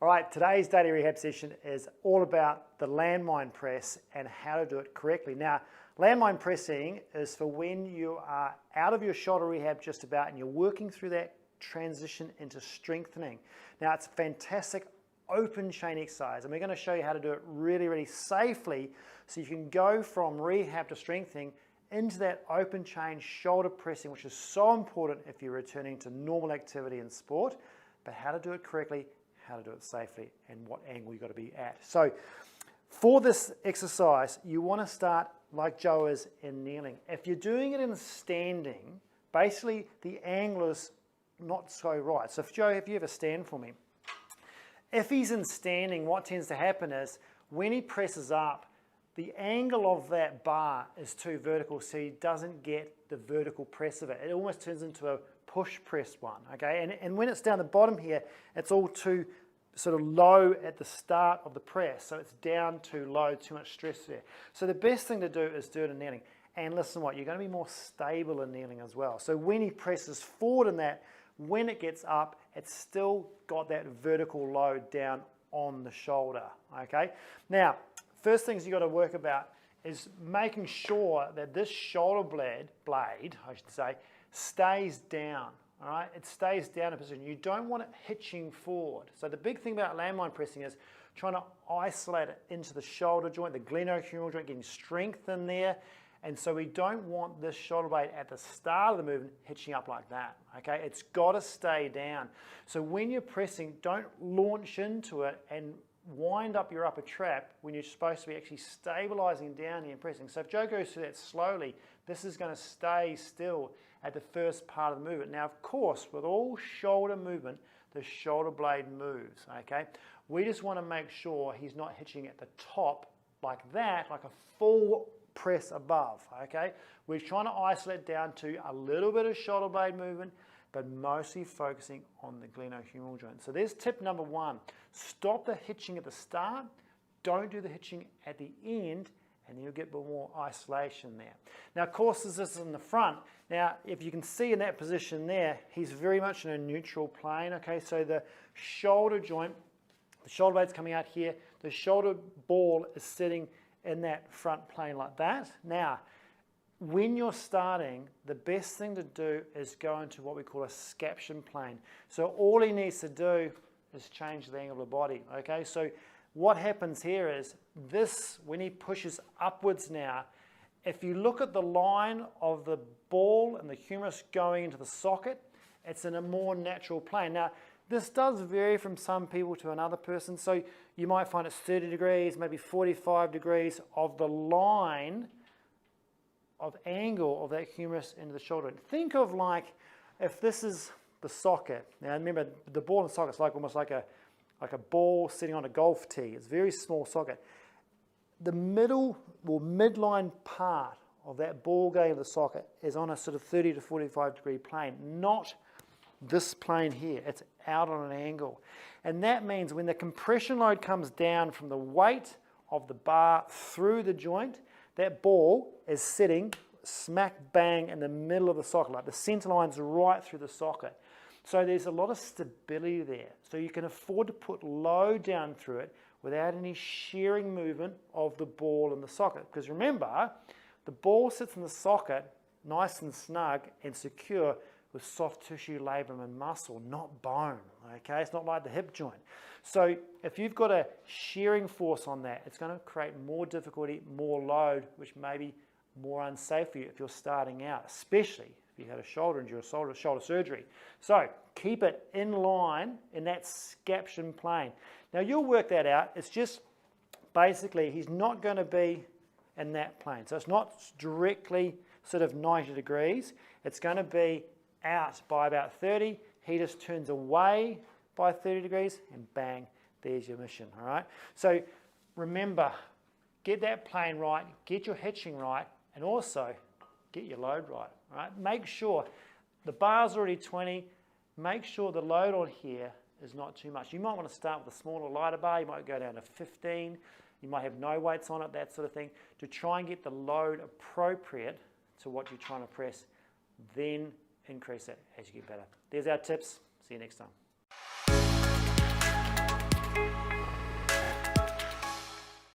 All right, today's daily rehab session is all about the landmine press and how to do it correctly. Now, landmine pressing is for when you are out of your shoulder rehab just about and you're working through that transition into strengthening. Now, it's a fantastic open chain exercise, and we're going to show you how to do it really, really safely so you can go from rehab to strengthening into that open chain shoulder pressing, which is so important if you're returning to normal activity in sport, but how to do it correctly, how to do it safely, and what angle you've got to be at. So for this exercise, you want to start like Joe is in kneeling. If you're doing it in standing, basically the angle is not so right. So if Joe, if you ever stand for me, if he's in standing, what tends to happen is when he presses up, the angle of that bar is too vertical, so he doesn't get the vertical press of it. It almost turns into a push press one, okay? And when it's down the bottom here, it's all too sort of low at the start of the press, so it's down too low, too much stress there. So the best thing to do is do it in kneeling. And listen what, you're going to be more stable in kneeling as well. So when he presses forward in that, when it gets up, it's still got that vertical load down on the shoulder, okay? Now, first things you've got to work about is making sure that this shoulder blade, I should say, stays down, all right? It stays down in position. You don't want it hitching forward. So the big thing about landmine pressing is trying to isolate it into the shoulder joint, the glenohumeral joint, getting strength in there. And so we don't want this shoulder blade at the start of the movement hitching up like that, okay? It's got to stay down. So when you're pressing, don't launch into it and wind up your upper trap when you're supposed to be actually stabilizing down here and pressing. So if Joe goes through that slowly, this is going to stay still at the first part of the movement. Now, of course, with all shoulder movement, the shoulder blade moves, okay? We just want to make sure he's not hitching at the top like that, like a full press above, okay? We're trying to isolate down to a little bit of shoulder blade movement, but mostly focusing on the glenohumeral joint. So there's tip number one. Stop the hitching at the start, don't do the hitching at the end, and you'll get more isolation there. Now, of course, this is in the front. Now, if you can see in that position there, he's very much in a neutral plane, okay? So the shoulder joint, the shoulder blade's coming out here, the shoulder ball is sitting in that front plane like that. Now, when you're starting, the best thing to do is go into what we call a scaption plane. So all he needs to do is change the angle of the body, okay? So what happens here is this, when he pushes upwards now, if you look at the line of the ball and the humerus going into the socket, it's in a more natural plane. Now, this does vary from some people to another person, so you might find it's 30 degrees, maybe 45 degrees of the line of angle of that humerus into the shoulder. Think of like, if this is the socket. Now remember, the ball and socket is like almost like a ball sitting on a golf tee. It's a very small socket. The middle or midline part of that ball going to the socket is on a sort of 30 to 45 degree plane, not this plane here. It's out on an angle. And that means when the compression load comes down from the weight of the bar through the joint, that ball is sitting smack bang in the middle of the socket, like the center line's right through the socket. So there's a lot of stability there. So you can afford to put load down through it without any shearing movement of the ball in the socket. Because remember, the ball sits in the socket nice and snug and secure with soft tissue, labrum and muscle, not bone, okay? It's not like the hip joint. So if you've got a shearing force on that, it's going to create more difficulty, more load, which may be more unsafe for you if you're starting out, especially if you had a shoulder injury or shoulder surgery. So keep it in line in that scaption plane. Now you'll work that out. It's just basically he's not going to be in that plane. So it's not directly sort of 90 degrees. It's going to be out by about 30. He just turns away by 30 degrees and bang, there's your mission, all right? So remember, get that plane right, get your hitching right, and also get your load right, all right? Make sure the bar's already 20, make sure the load on here is not too much. You might want to start with a smaller, lighter bar, you might go down to 15, you might have no weights on it, that sort of thing, to try and get the load appropriate to what you're trying to press, then increase it as you get better. There's our tips. See you next time.